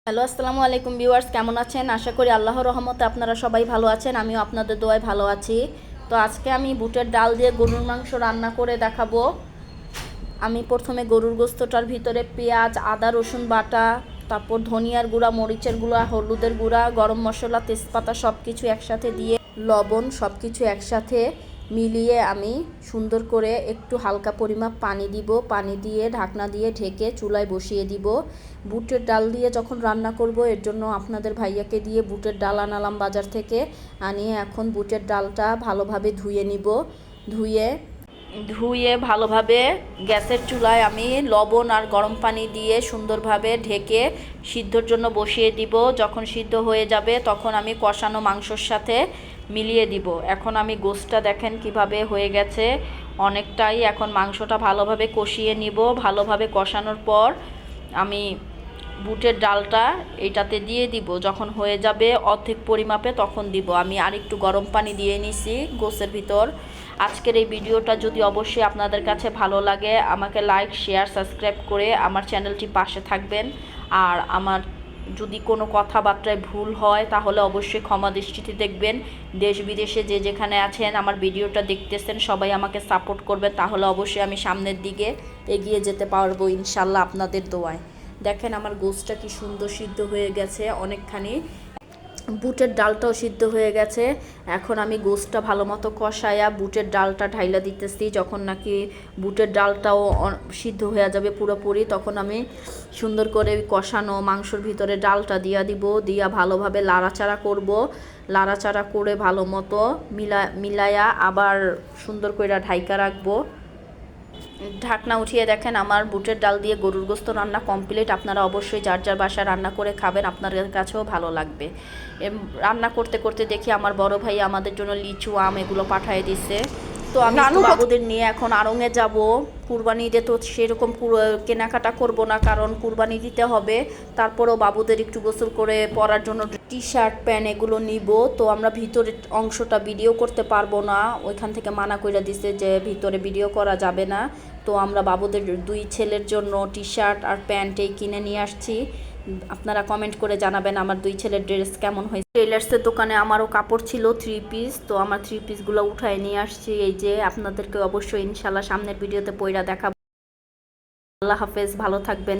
Hello, আসসালামু আলাইকুম viewers, কেমন আছেন? আশা করি আল্লাহর রহমতে আপনারা সবাই ভালো আছেন। আমিও আপনাদের দোয়ায় ভালো আছি। তো আজকে আমি বুটের ডাল দিয়ে গরুর মাংস রান্না করে দেখাবো। আমি প্রথমে গরুর গোস্তটার ভিতরে পেঁয়াজ, আদা, রসুন বাটা, তারপর ধনিয়ার গুঁড়া, মরিচের গুঁড়া, হলুদের গুঁড়া, গরম মশলা, তেজপাতা সব কিছু একসাথে দিয়ে লবণ সব কিছু একসাথে মিলিয়ে আমি সুন্দর করে একটু হালকা পরিমাপ পানি দিব। পানি দিয়ে ঢাকনা দিয়ে ঢেকে চুলায় বসিয়ে দিব। বুটের ডাল দিয়ে যখন রান্না করব, এর জন্য আপনাদের ভাইয়াকে দিয়ে বুটের ডাল আনালাম বাজার থেকে। আনিয়ে এখন বুটের ডালটা ভালোভাবে ধুয়ে নিব। ধুয়ে ভালোভাবে গ্যাসের চুলায় আমি লবণ আর গরম পানি দিয়ে সুন্দরভাবে ঢেকে সিদ্ধর জন্য বসিয়ে দিব। যখন সিদ্ধ হয়ে যাবে তখন আমি কষানো মাংসর সাথে মিলিয়ে দিব। এখন আমি গোশতটা দেখেন কিভাবে হয়ে গেছে, অনেকটাই। এখন মাংসটা ভালোভাবে কষিয়ে নিব। ভালোভাবে কষানোর পর আমি বুটের ডালটা এটাতে দিয়ে দিব। যখন হয়ে যাবে অর্ধেক পরিমাপে তখন দিব। আমি আরেকটু গরম পানি দিয়ে নিছি গোশের ভিতর। আজকের এই ভিডিওটা যদি অবশ্যই আপনাদের কাছে ভালো লাগে, আমাকে লাইক, শেয়ার, সাবস্ক্রাইব করে আমার চ্যানেলটি পাশে থাকবেন। আর আমার যদি কোনো কথাবার্তায় ভুল হয় তাহলে অবশ্যই ক্ষমা দৃষ্টিতে দেখবেন। দেশ বিদেশে যে যেখানে আছেন আমার ভিডিওটা দেখতেছেন, সবাই আমাকে সাপোর্ট করবে, তাহলে অবশ্যই আমি সামনের দিকে এগিয়ে যেতে পারবো ইনশাল্লাহ আপনাদের দোয়ায়। দেখেন আমার গোশতটা কি সুন্দর সিদ্ধ হয়ে গেছে অনেকখানি। বুটের ডালটাও সিদ্ধ হয়ে গেছে। এখন আমি গোশতটা ভালো মতো কষায়া বুটের ডালটা ঢাইলা দিতেছি। যখন নাকি বুটের ডালটাও সিদ্ধ হয়ে যাবে পুরোপুরি, তখন আমি সুন্দর করে কষানো মাংসর ভিতরে ডালটা দিয়া ভালোভাবে লাড়াচাড়া করব। লাড়াচাড়া করে ভালো মতো মিলায়া আবার সুন্দর করে ঢাইকা রাখবো। ঢাকনা উঠিয়ে দেখেন আমার বুটের ডাল দিয়ে গরুর গোস্ত রান্না কমপ্লিট। আপনারা অবশ্যই যার যার বাসায় রান্না করে খাবেন, আপনাদের কাছেও ভালো লাগবে। রান্না করতে করতে দেখি আমার বড় ভাই আমাদের জন্য লিচু, আম এগুলো পাঠিয়ে দিছে। তো আমি বাবুদের নিয়ে এখন আড়ংয়ে যাব। কুরবানি ঈদে তো সেরকম কেনাকাটা করব না, কারণ কুরবানি দিতে হবে। তারপরেও বাবুদের একটু গোসল করে পরার জন্য টি শার্ট, প্যান্ট এগুলো নিব। তো আমরা ভিতরের অংশটা ভিডিও করতে পারবো না, ওইখান থেকে মানা করে দিছে যে ভিতরে ভিডিও করা যাবে না। তো আমরা বাবুদের দুই ছেলের জন্য টি শার্ট আর প্যান্ট এই কিনে নিয়ে আসছি। আপনারা কমেন্ট করে জানাবেন আমার দুই ছেলের ড্রেস কেমন হয়েছে। টেলার্সের দোকানে আমারও কাপড় ছিল 3 পিস, তো আমার 3 পিসগুলো উঠায় নিয়ে আসছি। এই যে আপনাদেরকে অবশ্যই ইনশাল্লাহ সামনের ভিডিওতে পইরা দেখাবো। আল্লাহ হাফেজ, ভালো থাকবেন।